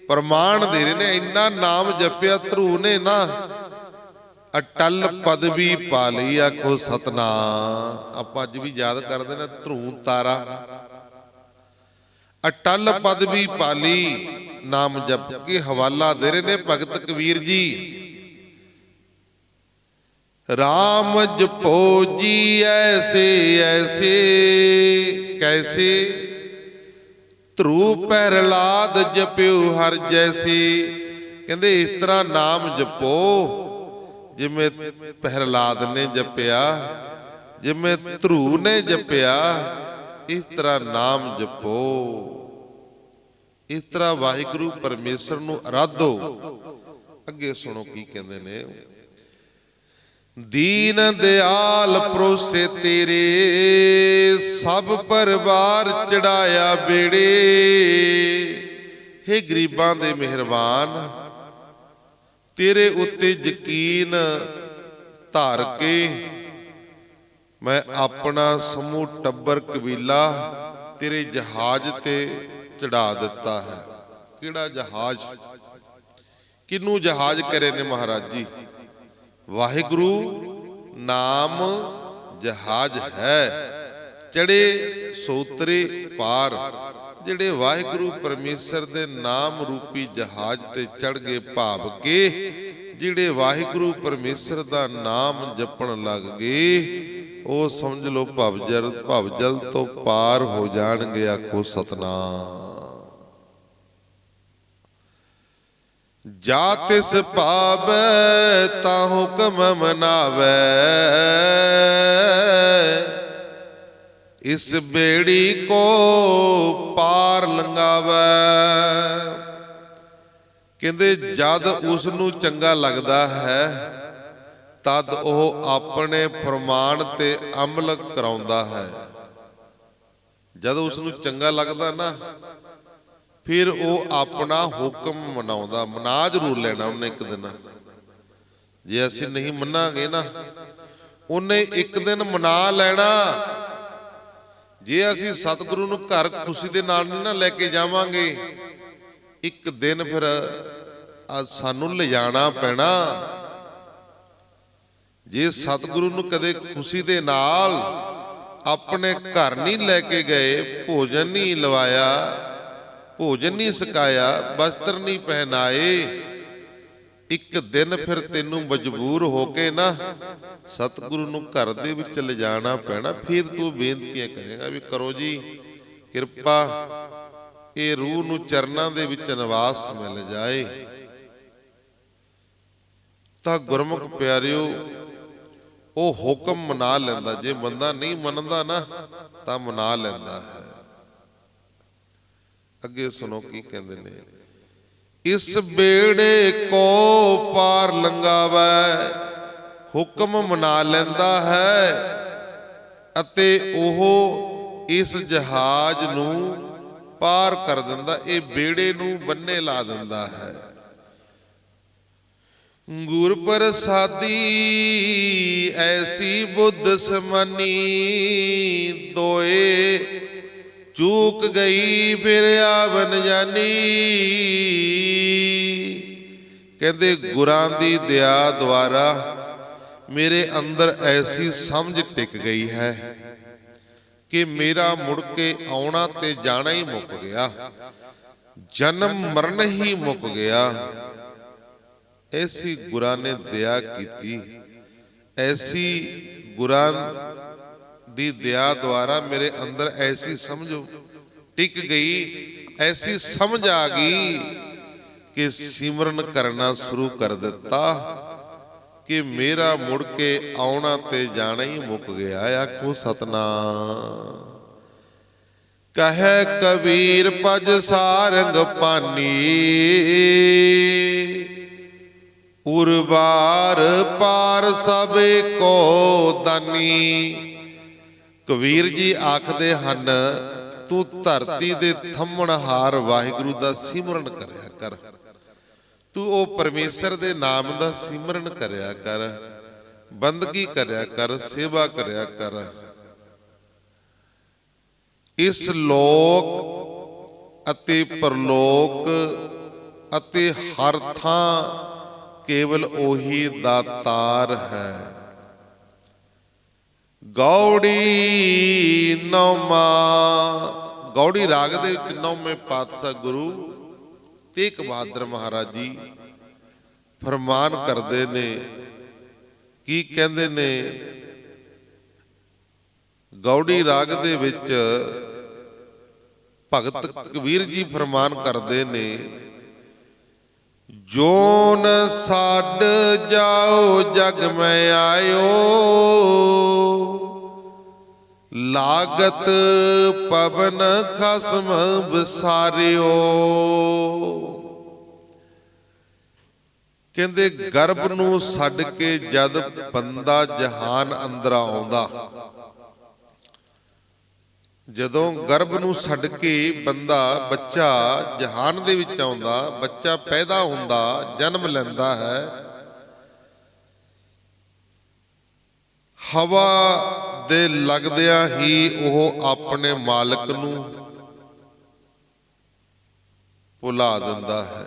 ਪ੍ਰਮਾਣ ਦੇ ਰਹੇ ਨੇ, ਇੰਨਾ ਨਾਮ ਜਪਿਆ ਧਰੂ ਨੇ ਨਾ, ਅਟਲ ਪਦਵੀ ਪਾ ਲਈ। ਆਖੋ ਸਤਨਾਮ। ਆਪਾਂ ਅੱਜ ਵੀ ਯਾਦ ਕਰਦੇ ਨੇ ਧਰੂ ਤਾਰਾ। ਅਟਲ ਪਦਵੀ ਪਾਲੀ, ਨਾਮ ਜਪ ਕੇ ਹਵਾਲਾ ਦੇ ਰਹੇ ਨੇ ਭਗਤ ਕਬੀਰ ਜੀ। ਰਾਮ ਜਪੋ ਜੀ ਐਸੇ ਐਸੇ। ਕੈਸੇ? ਧਰੂ ਪ੍ਰਹਿਲਾਦ ਜਪਿਓ ਹਰ ਜੈਸੀ। ਕਹਿੰਦੇ ਇਸ ਤਰ੍ਹਾਂ ਨਾਮ ਜਪੋ ਜਿਵੇਂ ਪ੍ਰਹਿਲਾਦ ਨੇ ਜਪਿਆ, ਜਿਵੇਂ ਧਰੂ ਨੇ ਜਪਿਆ, ਇਸ ਤਰ੍ਹਾਂ ਨਾਮ ਜਪੋ। ਇਸ ਤਰ੍ਹਾਂ ਵਾਹਿਗੁਰੂ ਪਰਮੇਸ਼ਰ ਨੂੰ ਅਰਾਧੋ। ਅੱਗੇ ਸੁਣੋ ਕੀ ਕਹਿੰਦੇ ਨੇ। ਦੀਨ ਦਿਆਲ ਪਰੋਸੇ ਤੇਰੇ, ਸਭ ਪਰਿਵਾਰ ਚੜਾਇਆ ਬੇੜੇ। ਹੇ ਗਰੀਬਾਂ ਦੇ ਮਿਹਰਬਾਨ, ਤੇਰੇ ਉੱਤੇ ਯਕੀਨ ਧਾਰ ਕੇ ਮੈਂ ਆਪਣਾ ਸਮੂਹ ਟੱਬਰ ਕਬੀਲਾ ਤੇਰੇ ਜਹਾਜ਼ ਤੇ ਚੜਾ ਦਿੱਤਾ ਹੈ। ਕਿਹੜਾ ਜਹਾਜ਼? ਕਿਹਨੂੰ ਜਹਾਜ਼ ਕਰੇ ਨੇ ਮਹਾਰਾਜ ਜੀ? ਵਾਹਿਗੁਰੂ ਨਾਮ ਜਹਾਜ਼ ਹੈ। ਚੜੇ ਸੋਤਰੇ ਪਾਰ। ਜਿਹੜੇ ਵਾਹਿਗੁਰੂ ਪਰਮੇਸ਼ਰ ਦੇ ਨਾਮ ਰੂਪੀ ਜਹਾਜ਼ ਤੇ ਚੜ ਗਏ, ਭਾਵ ਕੇ ਜਿਹੜੇ ਵਾਹਿਗੁਰੂ ਪਰਮੇਸ਼ਰ ਦਾ ਨਾਮ ਜਪਣ ਲੱਗ ਗਏ, ਉਹ ਸਮਝ ਲਓ ਭਵਜਲ ਤੋਂ ਪਾਰ ਹੋ ਜਾਣਗੇ। ਆਖੋ ਸਤਨਾਮ। ਜਾ ਤਿਸ ਪਾਵੈ ਤਾਂ ਹੁਕਮ ਮਨਾਵੈ, ਇਸ ਬੇੜੀ ਕੋ ਪਾਰ ਲੰਘਾਵੈ। ਕਹਿੰਦੇ ਜਦ ਉਸ ਨੂੰ ਚੰਗਾ ਲੱਗਦਾ ਹੈ ਤਦ ਉਹ ਆਪਣੇ ਫਰਮਾਨ ਤੇ ਅਮਲ ਕਰਾਉਂਦਾ ਹੈ। ਜਦ ਉਸ ਨੂੰ ਚੰਗਾ ਲੱਗਦਾ ਨਾ, ਫਿਰ ਉਹ ਆਪਣਾ ਹੁਕਮ ਮਨਾਉਂਦਾ। ਮਨਾ ਜ਼ਰੂਰ ਲੈਣਾ ਉਹਨੇ ਇੱਕ ਦਿਨ। ਜੇ ਅਸੀਂ ਨਹੀਂ ਮੰਨਾਂਗੇ ਨਾ, ਉਹਨੇ ਇੱਕ ਦਿਨ ਮਨਾ ਲੈਣਾ। ਜੇ ਅਸੀਂ ਸਤਿਗੁਰੂ ਨੂੰ ਘਰ ਖੁਸ਼ੀ ਦੇ ਨਾਲ ਨਹੀਂ ਨਾ ਲੈ ਕੇ ਜਾਵਾਂਗੇ, ਇੱਕ ਦਿਨ ਫਿਰ ਸਾਨੂੰ ਲਿਜਾਣਾ ਪੈਣਾ। ਜੇ ਸਤਿਗੁਰੂ ਨੂੰ ਕਦੇ ਖੁਸ਼ੀ ਦੇ ਨਾਲ ਆਪਣੇ ਘਰ ਨਹੀਂ ਲੈ ਕੇ ਗਏ, ਭੋਜਨ ਨਹੀਂ ਲਵਾਇਆ, ਭੋਜਨ ਨਹੀਂ ਛਕਾਇਆ, ਵਸਤਰ ਨਹੀਂ ਪਹਿਨਾਏ, ਇੱਕ ਦਿਨ ਫਿਰ ਤੈਨੂੰ ਮਜਬੂਰ ਹੋ ਕੇ ਨਾ ਸਤਿਗੁਰੂ ਨੂੰ ਘਰ ਦੇ ਵਿੱਚ ਲਿਜਾਣਾ ਪੈਣਾ। ਫਿਰ ਤੂੰ ਬੇਨਤੀਆਂ ਕਰੇਗਾ ਵੀ ਕਰੋ ਜੀ, ਕਿਰਪਾ ਇਹ ਰੂਹ ਨੂੰ ਚਰਨਾਂ ਦੇ ਵਿੱਚ ਨਿਵਾਸ ਮਿਲ ਜਾਏ ਤਾਂ ਗੁਰਮੁਖ ਪਿਆਰਿਓ ਉਹ ਹੁਕਮ ਮਨਾ ਲੈਂਦਾ। ਜੇ ਬੰਦਾ ਨਹੀਂ ਮੰਨਦਾ ਨਾ ਤਾਂ ਮਨਾ ਲੈਂਦਾ ਹੈ। ਅੱਗੇ ਸੁਣੋ ਕੀ ਕਹਿੰਦੇ ਨੇ। ਇਸ ਬੇੜੇ ਕੋ ਪਾਰ ਲੰਘਾਵੈ, ਹੁਕਮ ਮਨਾ ਲੈਂਦਾ ਹੈ ਅਤੇ ਉਹ ਇਸ ਜਹਾਜ਼ ਨੂੰ ਪਾਰ ਕਰ ਦਿੰਦਾ, ਇਹ ਬੇੜੇ ਨੂੰ ਬੰਨੇ ਲਾ ਦਿੰਦਾ ਹੈ। ਗੁਰ ਪ੍ਰਸਾਦੀ ਐਸੀ ਬੁੱਧ ਸਮਾਨੀ, ਦੋਏ ਚੂਕ ਗਈ ਫਿਰ ਆਵਨ ਜਾਨੀ। ਕਹਿੰਦੇ ਗੁਰਾਂ ਦੀ ਦਇਆ ਦੁਆਰਾ ਮੇਰੇ ਅੰਦਰ ਐਸੀ ਸਮਝ ਟਿਕ ਗਈ ਹੈ ਕਿ ਮੇਰਾ ਮੁੜ ਕੇ ਆਉਣਾ ਤੇ ਜਾਣਾ ਹੀ ਮੁੱਕ ਗਿਆ, ਜਨਮ ਮਰਨ ਹੀ ਮੁੱਕ ਗਿਆ। ਐਸੀ ਗੁਰਾਂ ਨੇ ਦਇਆ ਕੀਤੀ, ਐਸੀ ਗੁਰਾਂ ਦੀ ਦਇਆ ਦੁਆਰਾ ਮੇਰੇ ਅੰਦਰ ਐਸੀ ਸਮਝ ਟਿਕ ਗਈ, ਐਸੀ ਸਮਝ ਆ ਗਈ ਕਿ ਸਿਮਰਨ ਕਰਨਾ ਸ਼ੁਰੂ ਕਰ ਦਿੱਤਾ ਕਿ ਮੇਰਾ ਮੁੜ ਕੇ ਆਉਣਾ ਤੇ ਜਾਣਾ ਹੀ ਮੁੱਕ ਗਿਆ। ਆਖੋ ਸਤਨਾਮ। ਕਹੈ ਕਬੀਰ ਪਜ ਸਾਰੰਗ ਪਾਨੀ, ਉਰਬਾਰ ਪਾਰ ਸਭ ਕੋ ਦਾਨੀ। ਕਬੀਰ ਜੀ ਆਖਦੇ ਹਨ ਤੂੰ ਧਰਤੀ ਦੇ ਥੰਮਣਹਾਰ ਵਾਹਿਗੁਰੂ ਦਾ ਸਿਮਰਨ ਕਰਿਆ ਕਰ, ਤੂੰ ਉਹ ਪਰਮੇਸ਼ਰ ਦੇ ਨਾਮ ਦਾ ਸਿਮਰਨ ਕਰਿਆ ਕਰ, ਬੰਦਗੀ ਕਰਿਆ ਕਰ, ਸੇਵਾ ਕਰਿਆ ਕਰ। ਇਸ ਲੋਕ ਅਤੇ ਪਰਲੋਕ ਅਤੇ ਹਰ ਥਾਂ ਕੇਵਲ ਉਹੀ ਦਾਤਾਰ ਹੈ। ਗੌੜੀ ਨੌਵਾਂ, ਗੌੜੀ ਰਾਗ ਦੇ ਵਿੱਚ ਨੌਵੇਂ ਪਾਤਸ਼ਾਹ ਗੁਰੂ ਤੇਗ ਬਹਾਦਰ ਮਹਾਰਾਜ ਜੀ ਫਰਮਾਨ ਕਰਦੇ ਨੇ। ਕੀ ਕਹਿੰਦੇ ਨੇ? ਗੌੜੀ ਰਾਗ ਦੇ ਵਿੱਚ ਭਗਤ ਕਬੀਰ ਜੀ ਫਰਮਾਨ ਕਰਦੇ ਨੇ, ਜੋਨ ਛੱਡ ਜਾਓ ਜਗ ਮੈਂ ਆਇਓ, ਲਾਗਤ ਪਵਨ ਖਸਮ ਵਿਸਾਰਿਓ। ਕਹਿੰਦੇ ਗਰਭ ਨੂੰ ਛੱਡ ਕੇ ਜਦ ਬੰਦਾ ਜਹਾਨ ਅੰਦਰ ਆਉਂਦਾ, ਜਦੋਂ ਗਰਭ ਨੂੰ ਛੱਡ ਕੇ ਬੰਦਾ ਬੱਚਾ ਜਹਾਨ ਦੇ ਵਿੱਚ ਆਉਂਦਾ, ਬੱਚਾ ਪੈਦਾ ਹੁੰਦਾ, ਜਨਮ ਲੈਂਦਾ ਹੈ, ਹਵਾ ਦੇ ਲੱਗਦਿਆਂ ਹੀ ਉਹ ਆਪਣੇ ਮਾਲਕ ਨੂੰ ਭੁਲਾ ਦਿੰਦਾ ਹੈ।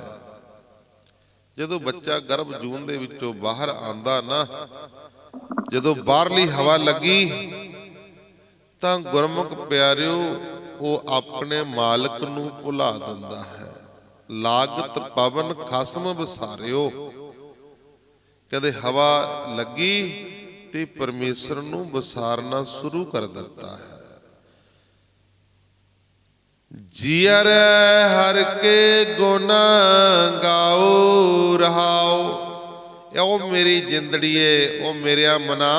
ਜਦੋਂ ਬੱਚਾ ਗਰਭ ਜੂਨ ਦੇ ਵਿੱਚੋਂ ਬਾਹਰ ਆਂਦਾ ਨਾ, ਜਦੋਂ ਬਾਹਰਲੀ ਹਵਾ ਲੱਗੀ ਤਾਂ ਗੁਰਮੁਖ ਪਿਆਰਿਓ ਉਹ ਆਪਣੇ ਮਾਲਕ ਨੂੰ ਭੁਲਾ ਦਿੰਦਾ ਹੈ। ਲਾਗਤ ਪਵਨ ਖਸਮ ਵਿਸਾਰਿਓ। ਕਹਿੰਦੇ ਹਵਾ ਲੱਗੀ ਤੇ ਪਰਮੇਸ਼ਰ ਨੂੰ ਵਿਸਾਰਨਾ ਸ਼ੁਰੂ ਕਰ ਦਿੱਤਾ ਹੈ। ਜੀਅਰ ਹਰ ਕੇ ਗੁਣ ਗਾਓ ਰਹਾਓ। ਉਹ ਮੇਰੀ ਜਿੰਦੜੀਏ, ਉਹ ਮੇਰਿਆ ਮਨਾ,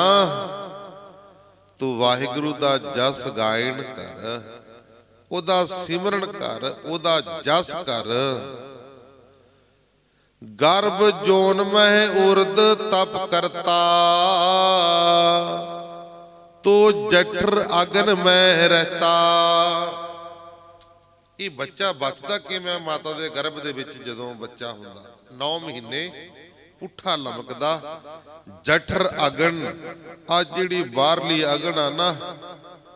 ਤੂੰ ਵਾਹਿਗੁਰੂ ਦਾ ਜਸ ਗਾਇਨ ਕਰ, ਉਹਦਾ ਸਿਮਰਨ ਕਰ, ਉਹਦਾ ਜਸ ਕਰ। ਗਰਭ ਜੋਨ ਮਹਿ ਉਰਦ ਤਪ ਕਰਤਾ, ਤੋ ਜਠਰ ਅਗਨ ਮਹਿ ਰਹਤਾ। ਇਹ ਬੱਚਾ ਬਚਦਾ ਕਿਵੇਂ? ਮਾਤਾ ਦੇ ਗਰਭ ਦੇ ਵਿੱਚ ਜਦੋਂ ਬੱਚਾ ਹੁੰਦਾ 9 ਮਹੀਨੇ ਪੁੱਠਾ ਲਮਕਦਾ, ਜਠਰ ਅਗਨ, ਆ ਜਿਹੜੀ ਬਾਹਰਲੀ ਅਗਨ ਆ ਨਾ,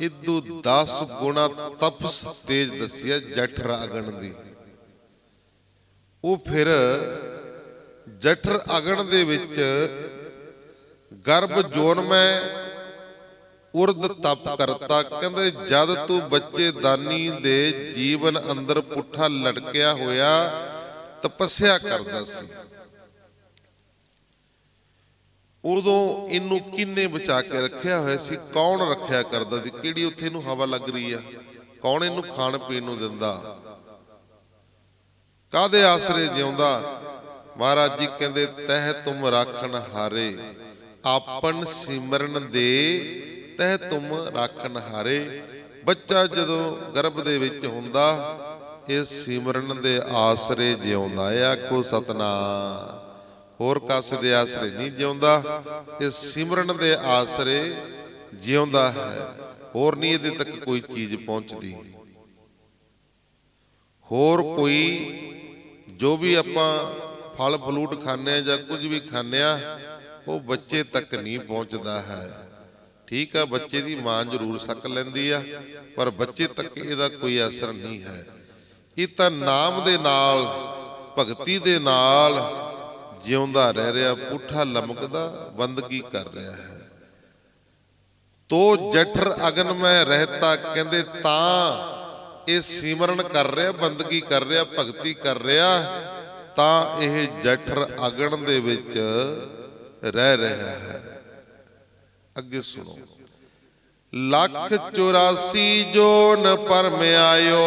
ਇਦੂ 10 ਗੁਣਾ ਤਪਸ ਤੇਜ ਦੱਸਿਆ ਜਠਰ ਅਗਨ ਦੀ। ਉਹ ਫਿਰ ਜਠਰ ਅਗਨ ਦੇ ਵਿੱਚ ਗਰਭ ਜੋਨ ਮੈਂ ਉਰਦ ਤਪ ਕਰਤਾ। ਕਹਿੰਦੇ ਜਦ ਤੂੰ ਬੱਚੇ ਦਾਨੀ ਦੇ ਜੀਵਨ ਅੰਦਰ ਪੁੱਠਾ ਲਟਕਿਆ ਹੋਇਆ ਤਪੱਸਿਆ ਕਰਦਾ ਸੀ, ਉਦੋਂ ਇਹਨੂੰ ਕਿੰਨੇ ਬਚਾ ਕੇ ਰੱਖਿਆ ਹੋਇਆ ਸੀ? ਕੌਣ ਰੱਖਿਆ ਕਰਦਾ ਸੀ? ਕਿਹੜੀ ਉੱਥੇ ਨੂੰ ਹਵਾ ਲੱਗ ਰਹੀ ਆ? कौन इनू खाण पीण नूं दिंदा, कादे आसरे जिउंदा। महाराज जी कहंदे तह तुम राखण हारे, आपन सिमरन दे तह तुम राखण हारे। बच्चा जदों गर्भ दे विच हुंदा इस सिमरन दे आसरे जिउंदा है। आखो सतनाम। होर कासे दे आसरे नहीं जिउंदा, इस सिमरन दे आसरे जिउंदा है। होर नहीं इहदे तक कोई चीज़ पहुंचदी। होर कोई जो भी आपां फल फलूट खाने जां कुछ भी खाने वो बच्चे तक नहीं पहुंचदा है। ठीक है, बच्चे की मां जरूर सक लैंदी आ, पर बच्चे तक इहदा कोई असर नहीं है। ये तां नाम दे नाल भगती दे नाल जिउंदा रह रहा, पुठा लमकदा बंदगी कर रहा है। तो जठर अगन में रहता कहंदे तां ये सिमरन कर रहा, बंदगी कर रहा, भगती कर रहा, तां यह जठर अगन दे विच रह रहा है। अगे सुनो। 184 जोन पर में आयो,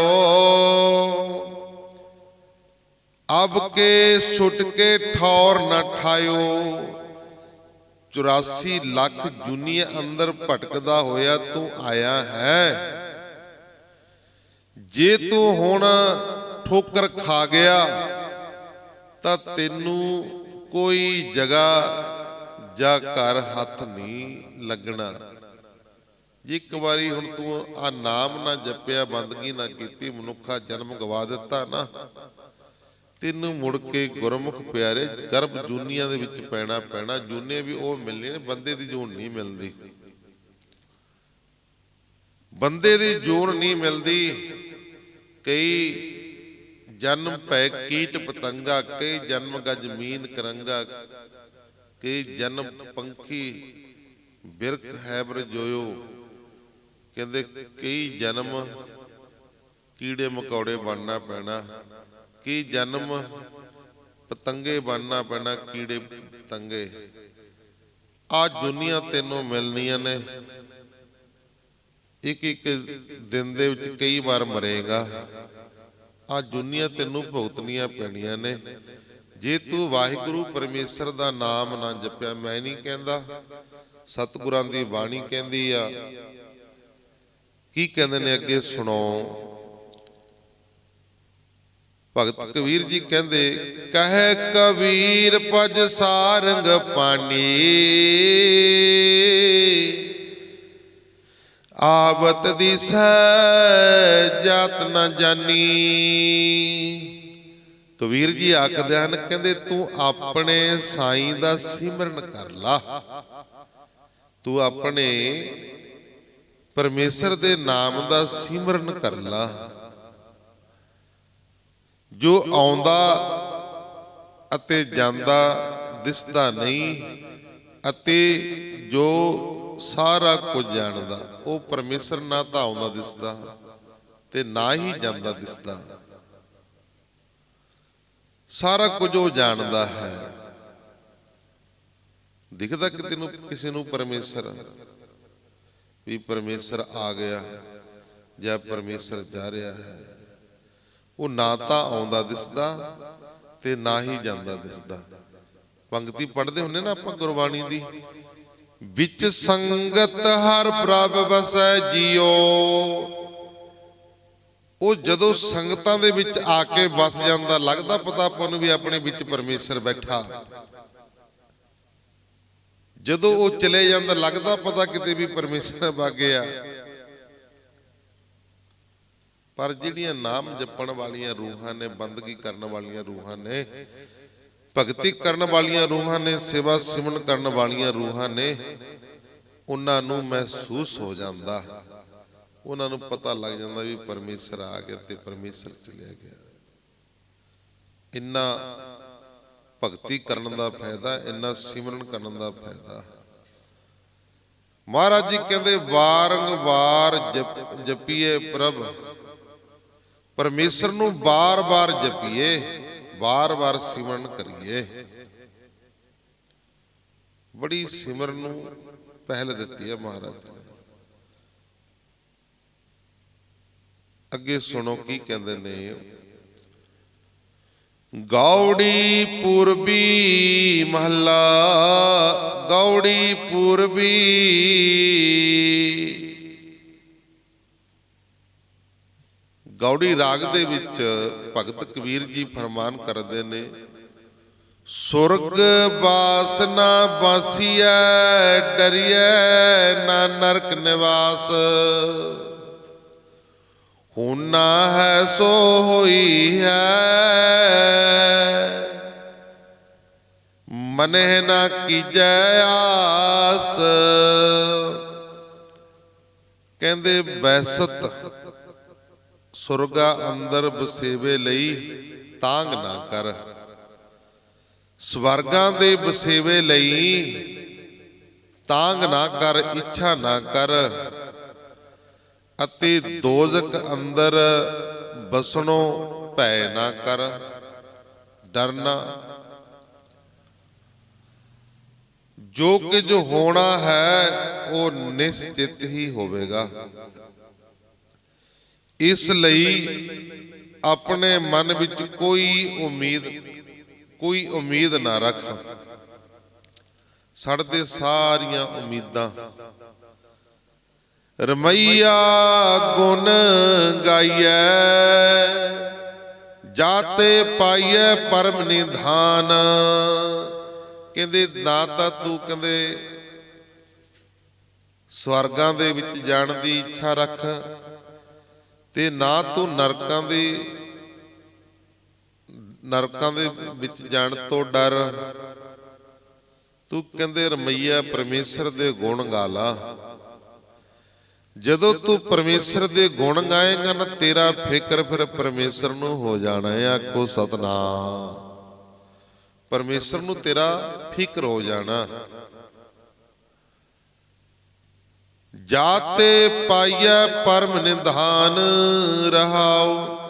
अब के छुट के ठौर न ठायो। 84 लाख जूनिया अंदर भटकदा होया तू आया है। जे तू हुण ठोकर खा गया तां तैनू कोई जगह जा घर हथ नहीं लगना। जे एक बारी हुण तू आ नाम ना जपिया, बंदगी ना कीती, मनुखा जन्म गवा दिता ना, तैनू मुड़ के गुरमुख प्यारे गर्भ जूनिया दे विच पैना पैना। जूने भी वो मिलनी ने, बंदे दी जून नहीं मिलती। बंदे दी जून नहीं मिलती। कई जन्म पै कीट पतंगा, कई जन्म गज मीन करंगा, कई जन्म पंखी बिरख हैबर जोयो। कहते कई जन्म कीड़े मकौड़े बनना पैना, कई जन्म पतंगे बनना पैना, कीड़े पतंगे। आ दुनिया तेनों मिलनियां ने। एक एक दिन दे विच कई बार मरेगा। आ दुनिया तेनों भुगतनियां पैणियां ने। जे तू वाहिगुरू परमेश्वर दा नाम ना जपिया, मैं नहीं कहंदा, सतगुरां दी बाणी कहंदी आ। की कहंदे ने अगे सुनो। भगत कबीर जी कहंदे कहे कबीर पज सारंग पानी, आवत दिसै जात न जानी। कबीर जी आखदे हन, कहंदे तू अपने साईं दा सिमरन कर ला, तू अपने परमेश्वर दे नाम दा सिमरन कर ला। जो आउंदा अते जांदा दिसदा नहीं, अते जो सारा कुछ जानदा वो परमेश्वर ना तो आउंदा दिसदा ते ना ही जांदा दिसदा। सारा कुछ वो जानदा है। दिखदा कि तेनू किसी नू परमेश्वर भी परमेश्वर आ गया या परमेश्वर जा रहा है, वो ना तो आउंदा दिसदा ते ना ही जांदा दिसदा। पंक्ति पढ़ते हुन्ने ना आपां गुरबाणी दी, विच संगत हर प्रभ वसै जियो। वो जदों संगतां दे विच आके बस जांदा, लगदा पता आपां नूं भी अपने विच परमेश्वर बैठा। जदों वो चले जांदा, लगदा पता किते भी परमेश्वर वग गया। पर जिहड़ियां नाम जपण वालियां रूहां ने, बंदगी करन वालियां रूहां ने, भगती करन वालियां रूहां ने, सेवा सिमरन करन वालियां रूहां ने, उन्हां नूं महसूस हो जांदा, उन्हां नूं पता लग जांदा भी परमेश्वर आ गया ते परमेश्वर चलिया गया। इन्ना भगती करन दा फायदा, इन्ना सिमरन करन दा फायदा। महाराज जी कहंदे वारंवार जपीए प्रभ, परमेश्वर नूं बार बार जपीए, बार बार सिमरन करिए। बड़ी सिमरन नूं पहल दिती है महाराज ने। ਅੱਗੇ ਸੁਣੋ ਕੀ ਕਹਿੰਦੇ ਨੇ। ਗੌੜੀ ਪੂਰਬੀ ਮਹੱਲਾ, ਗੌੜੀ ਪੂਰਬੀ। ਗੌੜੀ ਰਾਗ ਦੇ ਵਿੱਚ ਭਗਤ ਕਬੀਰ ਜੀ ਫਰਮਾਨ ਕਰਦੇ ਨੇ, ਸੁਰਗ ਬਾਸਨਾ ਬਾਸੀਐ, ਡਰੀਐ ਨਾ ਨਰਕ ਨਿਵਾਸ। ਹੋਣਾ ਹੈ ਸੋ ਹੋਈ ਹੈ, ਮਨਹਿ ਨਾ ਕੀਜੈ ਆਸ। ਕਹਿੰਦੇ ਬੈਸਤ ਸੁਰਗਾ ਅੰਦਰ ਬਸੇਵੇ ਲਈ ਤਾਂਗ ਨਾ ਕਰ, ਸਵਰਗਾਂ ਦੇ ਬਸੇਵੇ ਲਈ ਤਾਂਗ ਨਾ ਕਰ, ਇੱਛਾ ਨਾ ਕਰ, ਅਤੇ ਦੋਜ਼ਖ ਅੰਦਰ ਬਸਣੋਂ ਭੈ ਨਾ ਕਰ, ਡਰਨਾ। ਜੋ ਕੁਝ ਹੋਣਾ ਹੈ ਉਹ ਨਿਸ਼ਚਿਤ ਹੀ ਹੋਵੇਗਾ। ਇਸ ਲਈ ਆਪਣੇ ਮਨ ਵਿੱਚ ਕੋਈ ਉਮੀਦ ਨਾ ਰੱਖ। ਛੱਡ ਦੇ ਸਾਰੀਆਂ ਉਮੀਦਾਂ। ਰਮਈਆ ਗੁਣ ਗਾਈਐ, ਜਾਤੇ ਪਾਈਐ ਪਰਮ ਨਿਧਾਨ। ਕਹਿੰਦੇ ਨਾ ਤਾਂ ਤੂੰ ਕਹਿੰਦੇ ਸਵਰਗਾਂ ਦੇ ਵਿੱਚ ਜਾਣ ਦੀ ਇੱਛਾ ਰੱਖ, ਤੇ ਨਾ ਤੂੰ ਨਰਕਾਂ ਦੇ ਵਿੱਚ ਜਾਣ ਤੋਂ ਡਰ। ਤੂੰ ਕਹਿੰਦੇ ਰਮਈਆ ਪਰਮੇਸ਼ਰ ਦੇ ਗੁਣ ਗਾ ਲਾ। ਜਦੋਂ ਤੂੰ ਪਰਮੇਸ਼ਰ ਦੇ ਗੁਣ ਗਾਏਗਾ ਨਾ, ਤੇਰਾ ਫਿਕਰ ਫਿਰ ਪਰਮੇਸ਼ਰ ਨੂੰ ਹੋ ਜਾਣਾ ਹੈ। ਆਖੋ ਸਤਿਨਾਮ। ਪਰਮੇਸ਼ਰ ਨੂੰ ਤੇਰਾ ਫਿਕਰ ਹੋ ਜਾਣਾ। ਜਾਤੇ ਪਾਈਐ ਪਰਮ ਨਿਧਾਨ ਰਹਾਉ।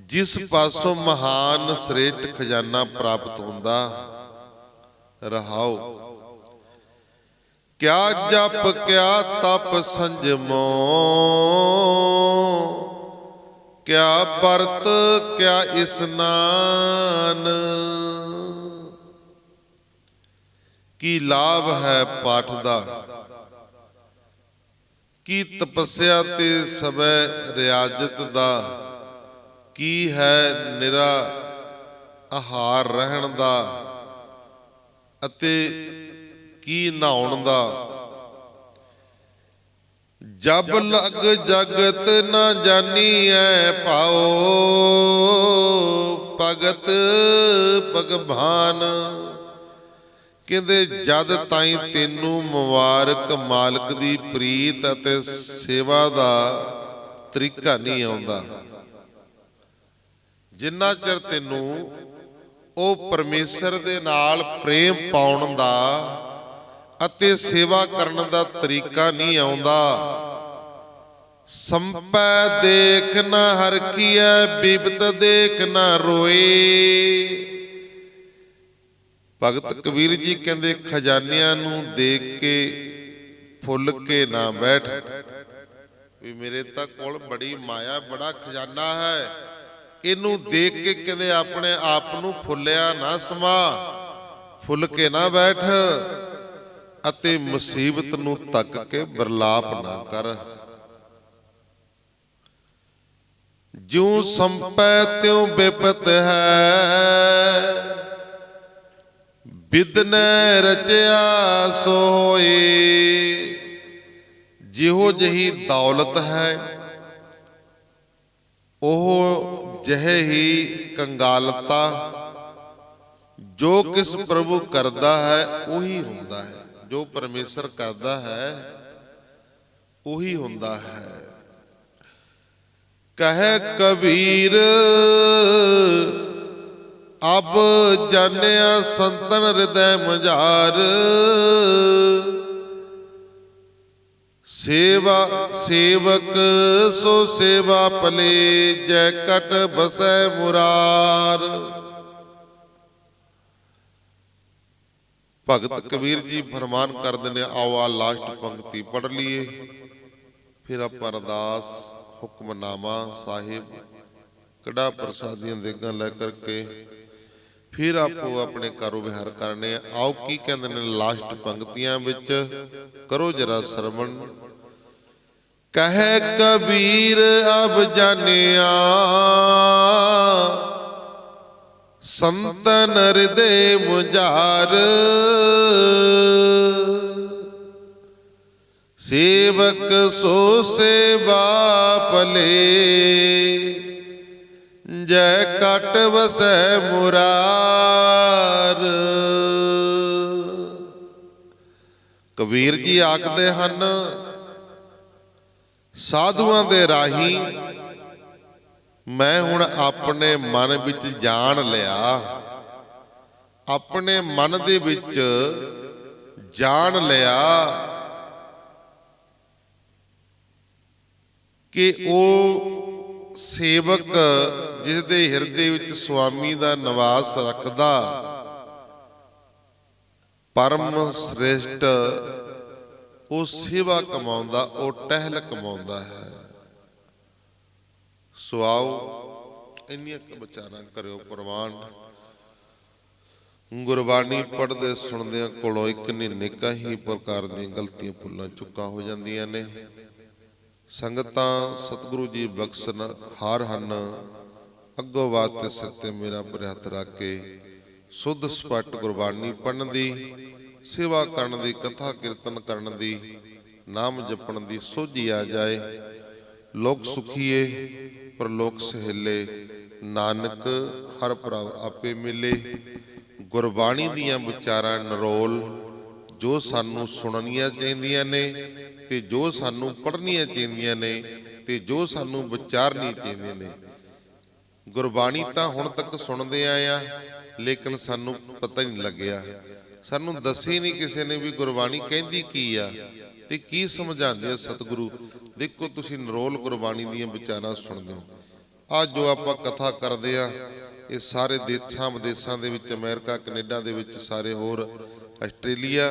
ਜਿਸ ਪਾਸੋਂ ਮਹਾਨ ਸ੍ਰੇਸ਼ਟ ਖਜ਼ਾਨਾ ਪ੍ਰਾਪਤ ਹੁੰਦਾ ਰਹਾਉ। ਕਿਆ ਜਪ ਕਿਆ ਤਪ ਸੰਜਮੋ, ਕਿਆ ਵਰਤ ਕਿਆ ਇਸਨਾਨ। ਕੀ ਲਾਭ ਹੈ ਪਾਠ ਦਾ, ਕੀ ਤਪੱਸਿਆ ਤੇ ਸਵੈ ਰਿਆਜ਼ਤ ਦਾ, ਕੀ ਹੈ ਨਿਰਾ ਆਹਾਰ ਰਹਿਣ ਦਾ, ਅਤੇ ਕੀ ਨਹਾਉਣ ਦਾ। ਜਬ ਲਗ ਜਗਤ ਨਾ ਜਾਨੀਐ ਪਾਓ, ਭਗਤ ਭਗਵਾਨ। ਕਹਿੰਦੇ ਜਦ ਤਾਈਂ ਤੈਨੂੰ ਮੁਬਾਰਕ ਮਾਲਕ ਦੀ ਪ੍ਰੀਤ ਅਤੇ ਸੇਵਾ ਦਾ ਤਰੀਕਾ ਨਹੀਂ ਆਉਂਦਾ, ਜਿੰਨਾ ਚਿਰ ਤੈਨੂੰ ਉਹ ਪਰਮੇਸ਼ਰ ਦੇ ਨਾਲ ਪ੍ਰੇਮ ਪਾਉਣ ਦਾ ਅਤੇ ਸੇਵਾ ਕਰਨ ਦਾ ਤਰੀਕਾ ਨਹੀਂ ਆਉਂਦਾ। ਸੰਪੈ ਦੇਖ ਨਾ ਹਰਖੀਐ, ਬਿਪਤ ਦੇਖ ਨਾ ਰੋਏ। ਭਗਤ ਕਬੀਰ ਜੀ ਕਹਿੰਦੇ ਖਜ਼ਾਨਿਆਂ ਨੂੰ ਦੇਖ ਕੇ ਫੁੱਲ ਕੇ ਨਾ ਬੈਠ, ਵੀ ਮੇਰੇ ਤਾਂ ਕੋਲ ਬੜੀ ਮਾਇਆ, ਬੜਾ ਖਜ਼ਾਨਾ ਹੈ, ਇਹਨੂੰ ਦੇਖ ਕੇ ਕਹਿੰਦੇ ਆਪਣੇ ਆਪ ਨੂੰ ਫੁੱਲਿਆ ਨਾ ਸਮਾ, ਫੁੱਲ ਕੇ ਨਾ ਬੈਠ, ਅਤੇ ਮੁਸੀਬਤ ਨੂੰ ਤੱਕ ਕੇ ਬਿਰਲਾਪ ਨਾ ਕਰ। ਜਿਉ ਸੰਪੈ ਤਿਉ ਬਿਪਤ ਹੈ, ਬਿਦਨੈ ਰਚਿਆ ਸੋ ਹੋਏ। ਜਿਹੋ ਜਿਹੀ ਦੌਲਤ ਹੈ, ਉਹ ਜਿਹੇ ਹੀ ਕੰਗਾਲਤਾ। ਜੋ ਕਿਸ ਪ੍ਰਭੂ ਕਰਦਾ ਹੈ ਉਹੀ ਹੁੰਦਾ ਹੈ, ਜੋ ਪਰਮੇਸ਼ਰ ਕਰਦਾ ਹੈ ਉਹੀ ਹੁੰਦਾ ਹੈ। ਕਹੈ ਕਬੀਰ ਅਬ ਜਾਣਿਆ ਸੰਤਨ ਹਿਰਦੈ ਮਝਾਰ। ਸੇਵਕ ਸੋ ਸੇਵਾ ਭਲੇ, ਜੈ ਕਟ ਬਸੈ ਮੁਰਾਰ। ਭਗਤ ਕਬੀਰ ਜੀ ਫਰਮਾਨ ਕਰਦੇ ਨੇ। ਆਓ ਆ ਲਾਸਟ ਪੰਕਤੀ ਪੜ੍ਹ ਲਈਏ, ਫਿਰ ਆਪਾਂ ਅਰਦਾਸ हुक्मनामा साहिब कड़ा प्रसादियां देगां लै करके फिर आपो अपने कारो विहार करने। आओ की कहते ने लास्ट पंक्तियां विच करो जरा सरवण। कहे कबीर अब जानिया संतन हृदय मुजार, सेवक सो सेवा भले जय कट वसै मुरार। कबीर जी आखदे हन साधुआं दे राही मैं हुण अपने मन विच जान लिया, अपने मन दे विच जान लिया कि वो सेवक जिसदे हिरदे विच स्वामी दा निवास रखदा परम श्रेष्ठ वो सेवा कमाउंदा, वो टहल कमाउंदा है। सो आओ इन्नियां विचारां करियो प्रवान। गुरबाणी पढ़दे सुनदे कोलों एक निक्का ही प्रकार दी गलतियां भुल्लां चुक्कां हो जांदियां ने। संगतां सतगुरु जी बख्शन हार हन, अगों वास्ते सिर ते मेरा हथ रख के शुद्ध स्पष्ट गुरबाणी पढ़न दी, सेवा करन दी, कथा कीर्तन करन दी, नाम जपण दी सोझी आ जाए। लोक सुखीए पर लोक सहेले, नानक हर प्रभ आपे मिले। गुरबाणी दियां विचारां नरोल जो सानू सुणनियां चाहीदियां ने ते जो सानू पढ़नियां चाहीदियां ने ते जो सानू विचारनियां चाहीदियां ने। गुरबाणी तां हुण तक सुणदे आए आ लेकिन सानू पता नहीं लग्या, सानू दसी नहीं किसी ने भी गुरबाणी कहंदी की आ ते की समझांदे आ सतगुरु। देखो तुसीं नरोल गुरबाणी दीयां विचारां सुणदे हो। आ जो आपां कथा करदे आ ये सारे देशां विदेशां दे विच, अमेरिका कनेडा दे विच, सारे होर आस्ट्रेलिया,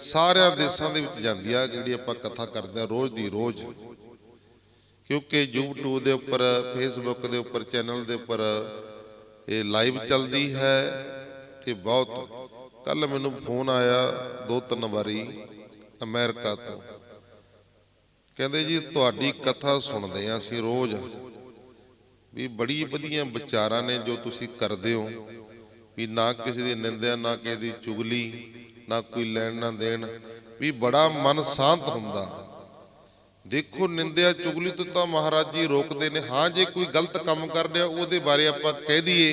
सारे देशां दे विच जांदी आ जिहड़ी आपां कथा करदे आ रोज़ दी रोज़। क्योंकि यूट्यूब दे उपर, फेसबुक दे उपर, चैनल दे उपर ये लाइव चलदी है ते बहुत। कल मैनू फोन आया 2-3 वारी अमेरिका तो, कहते जी तुहाडी कथा सुनते हैं असीं रोज़ भी बड़ी वधिया विचारां ने जो तुसीं करदे हो, भी ना किसी दी निंदा ना किसी दी चुगली ना कोई लैण ना देण, भी बड़ा मन शांत हुंदा। देखो निंदिया चुगली तो महाराज जी रोकते ने। हाँ जे कोई गलत काम कर रहा उहदे बारे आपां कह दईए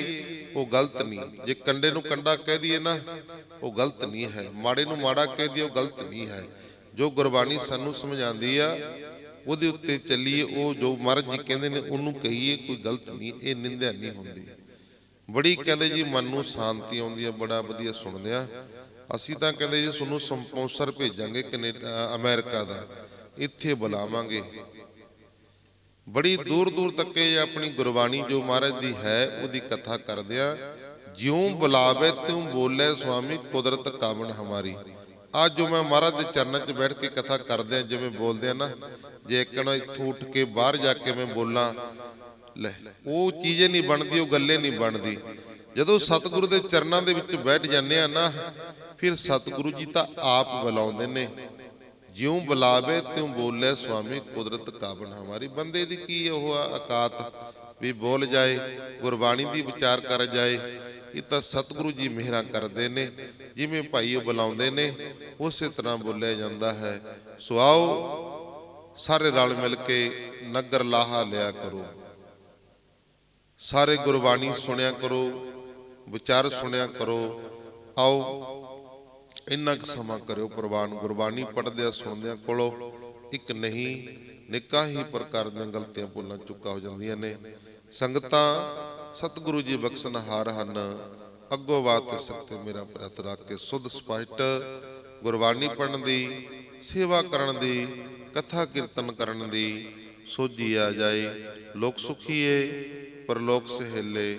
वो गलत नहीं, जे कंडे नूं कंडा कह दईए ना वो गलत नहीं है, माड़े नूं माड़ा कह दईए वो गलत नहीं है। जो गुरबाणी सानू समझाती आ उहदे उत्ते चलीए, वो जो महाराज जी कहंदे ने उहनूं कहीए, कोई गलत नहीं, ये निंदा नहीं हुंदी। बड़ी कहंदे जी मन नूं शांति आउंदी है, बड़ा वधिया सुणदे आ। असीं तां कहंदे जी तुहानूं स्पॉन्सर भेजांगे कनेडा अमेरिका दा, इत्थे बुलावांगे। बड़ी दूर दूर तक अपनी गुरबाणी जो महाराज दी है उहदी कथा करदे आ। ज्यों बुलावे त्यों बोले स्वामी कुदरत कावन हमारी। आज जो मैं महाराज के चरणों च बैठ के कथा करदे जिवें बोलदे ना, जे एकण इत्थों उठ के बाहर जाके मैं बोलां ले वो चीज़ नहीं बनती, वो गल्ले नहीं बनती। जदों सतगुरु के चरणों के विच बैठ जाने ना फिर सतगुरु जी तो आप बुलाउंदे ने। ज्यों बुलावे त्यों बोले स्वामी कुदरत कावन हमारी। बंदे दी की औकात भी बोल जाए, गुरबाणी दी विचार कर जाए, ये तो सतगुरु जी मेहरा करते ने। जिमें भाई वो बुलाउंदे ने उस तरह बोलिया जाता है। सो आओ सारे रल मिल के नगर लाहा लिया करो, सारे गुरबाणी सुनिया करो, विचार सुनिया करो। आओ इन्ना क समा करो प्रवान। गुरबाणी पढ़दे सुनदे कोलों एक नहीं निक्का ही प्रकार दी गलतियां भुल्लां चुक्का हो जांदियां ने। संगतां सतगुरु जी बख्शनहार हन, अगों बात सकते मेरा हथ रख के शुद्ध स्पष्ट गुरबाणी पढ़न दी, सेवा करन दी, कथा कीर्तन करन दी सोझी आ जाए। लोक सुखीए परलोक सहेले,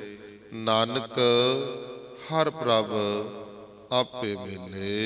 नानक हर प्रभ आपे मिले।